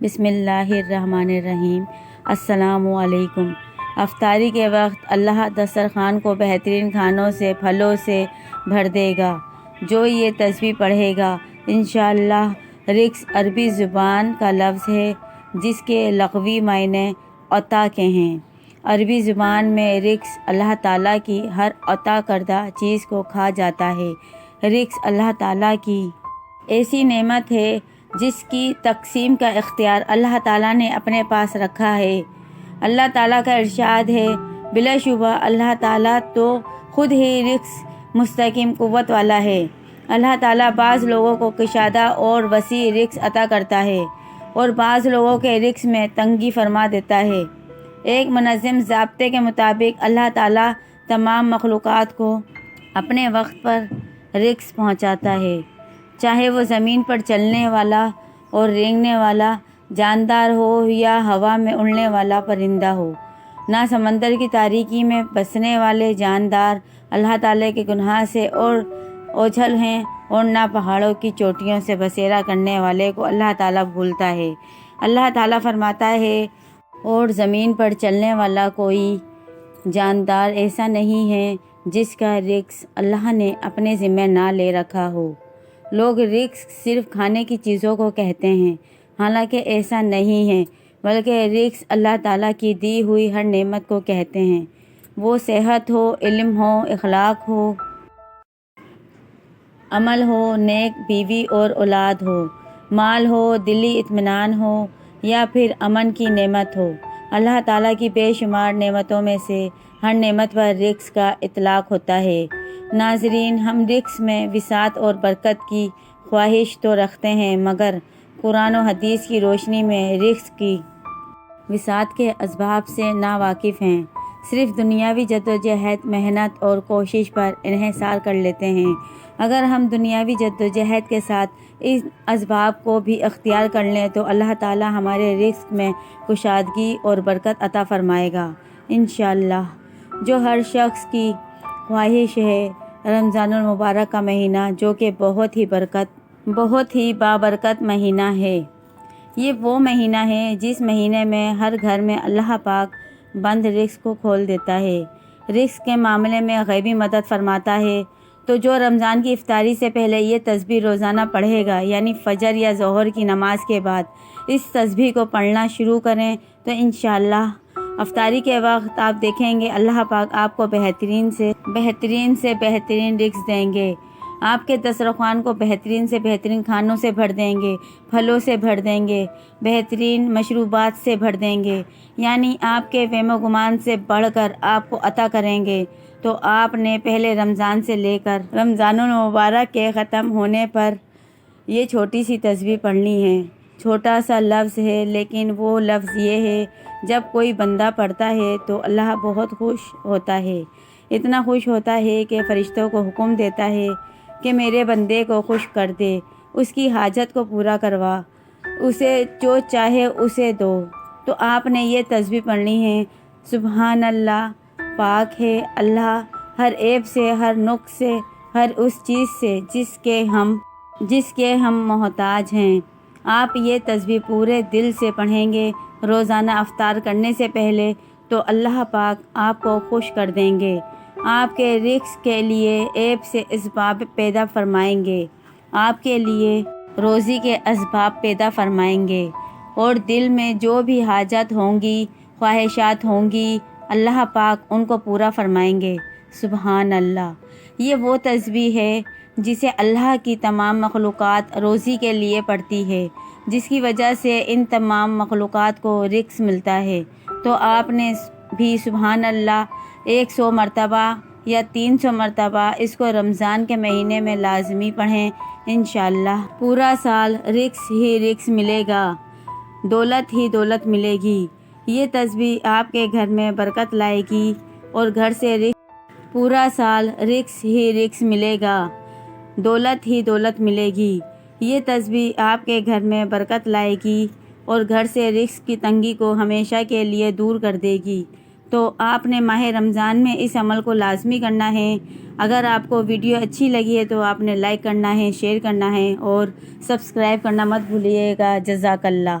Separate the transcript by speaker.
Speaker 1: بسم اللہ الرحمن الرحیم۔ السلام علیکم۔ افطاری کے وقت اللہ دسترخوان کو بہترین کھانوں سے، پھلوں سے بھر دے گا۔ جو یہ تسبیح پڑھے گا انشاءاللہ۔ رزق عربی زبان کا لفظ ہے جس کے لغوی معنی عطا کے ہیں۔ عربی زبان میں رزق اللہ تعالیٰ کی ہر عطا کردہ چیز کو کہا جاتا ہے۔ رزق اللہ تعالیٰ کی ایسی نعمت ہے جس کی تقسیم کا اختیار اللہ تعالیٰ نے اپنے پاس رکھا ہے۔ اللہ تعالیٰ کا ارشاد ہے، بلا شبہ اللہ تعالیٰ تو خود ہی رزق مستقیم قوت والا ہے۔ اللہ تعالیٰ بعض لوگوں کو کشادہ اور وسیع رزق عطا کرتا ہے اور بعض لوگوں کے رزق میں تنگی فرما دیتا ہے۔ ایک منظم ضابطے کے مطابق اللہ تعالیٰ تمام مخلوقات کو اپنے وقت پر رزق پہنچاتا ہے، چاہے وہ زمین پر چلنے والا اور رینگنے والا جاندار ہو یا ہوا میں اڑنے والا پرندہ ہو۔ نہ سمندر کی تاریکی میں بسنے والے جاندار اللہ تعالیٰ کے گناہ سے اور اوجھل ہیں اور نہ پہاڑوں کی چوٹیوں سے بسیرا کرنے والے کو اللہ تعالیٰ بھولتا ہے۔ اللہ تعالیٰ فرماتا ہے، اور زمین پر چلنے والا کوئی جاندار ایسا نہیں ہے جس کا رزق اللہ نے اپنے ذمہ نہ لے رکھا ہو۔ لوگ رزق صرف کھانے کی چیزوں کو کہتے ہیں، حالانکہ ایسا نہیں ہے، بلکہ رزق اللہ تعالیٰ کی دی ہوئی ہر نعمت کو کہتے ہیں۔ وہ صحت ہو، علم ہو، اخلاق ہو، عمل ہو، نیک بیوی اور اولاد ہو، مال ہو، دلی اطمینان ہو یا پھر امن کی نعمت ہو، اللہ تعالیٰ کی بے شمار نعمتوں میں سے ہر نعمت پر رزق کا اطلاق ہوتا ہے۔ ناظرین، ہم رزق میں وسعت اور برکت کی خواہش تو رکھتے ہیں، مگر قرآن و حدیث کی روشنی میں رزق کی وسعت کے اسباب سے ناواقف ہیں۔ صرف دنیاوی جدوجہد، محنت اور کوشش پر انحصار کر لیتے ہیں۔ اگر ہم دنیاوی جدوجہد کے ساتھ ان اسباب کو بھی اختیار کر لیں تو اللہ تعالیٰ ہمارے رزق میں کشادگی اور برکت عطا فرمائے گا انشاءاللہ۔ جو ہر شخص کی خواہش ہے، رمضان المبارک کا مہینہ جو کہ بہت ہی بابرکت مہینہ ہے۔ یہ وہ مہینہ ہے جس مہینے میں ہر گھر میں اللہ پاک بند رزق کو کھول دیتا ہے، رزق کے معاملے میں غیبی مدد فرماتا ہے۔ تو جو رمضان کی افطاری سے پہلے یہ تسبیح روزانہ پڑھے گا، یعنی فجر یا ظہر کی نماز کے بعد اس تسبیح کو پڑھنا شروع کریں تو انشاءاللہ افطاری کے وقت آپ دیکھیں گے اللہ پاک آپ کو بہترین سے بہترین رزق دیں گے۔ آپ کے دسترخوان کو بہترین سے بہترین کھانوں سے بھر دیں گے، پھلوں سے بھر دیں گے، بہترین مشروبات سے بھر دیں گے، یعنی آپ کے وہم و گمان سے بڑھ کر آپ کو عطا کریں گے۔ تو آپ نے پہلے رمضان سے لے کر رمضان المبارک کے ختم ہونے پر یہ چھوٹی سی تسبیح پڑھنی ہے۔ چھوٹا سا لفظ ہے، لیکن وہ لفظ یہ ہے، جب کوئی بندہ پڑھتا ہے تو اللہ بہت خوش ہوتا ہے، اتنا خوش ہوتا ہے کہ فرشتوں کو حکم دیتا ہے کہ میرے بندے کو خوش کر دے، اس کی حاجت کو پورا کروا، اسے جو چاہے اسے دو۔ تو آپ نے یہ تسبیح پڑھنی ہے، سبحان اللہ، پاک ہے اللہ ہر عیب سے، ہر نقص سے، ہر اس چیز سے جس کے ہم محتاج ہیں۔ آپ یہ تسبیح پورے دل سے پڑھیں گے روزانہ افطار کرنے سے پہلے تو اللہ پاک آپ کو خوش کر دیں گے، آپ کے رزق کے لیے عیب سے اسباب پیدا فرمائیں گے، آپ کے لیے روزی کے اسباب پیدا فرمائیں گے، اور دل میں جو بھی حاجت ہوں گی، خواہشات ہوں گی، اللہ پاک ان کو پورا فرمائیں گے۔ سبحان اللہ۔ یہ وہ تسبیح ہے جسے اللہ کی تمام مخلوقات روزی کے لیے پڑھتی ہے، جس کی وجہ سے ان تمام مخلوقات کو رزق ملتا ہے۔ تو آپ نے بھی سبحان اللہ 100 مرتبہ یا 300 مرتبہ اس کو رمضان کے مہینے میں لازمی پڑھیں انشاءاللہ۔ پورا سال رزق ہی رزق ملے گا، دولت ہی دولت ملے گی۔ یہ تسبیح آپ کے گھر میں برکت لائے گی اور گھر سے پورا سال رزق ہی رزق ملے گا، دولت ہی دولت ملے گی۔ یہ تسبیح آپ کے گھر میں برکت لائے گی اور گھر سے رزق کی تنگی کو ہمیشہ کے لیے دور کر دے گی۔ تو آپ نے ماہ رمضان میں اس عمل کو لازمی کرنا ہے۔ اگر آپ کو ویڈیو اچھی لگی ہے تو آپ نے لائک کرنا ہے، شیئر کرنا ہے اور سبسکرائب کرنا مت بھولیے گا۔ جزاک اللہ۔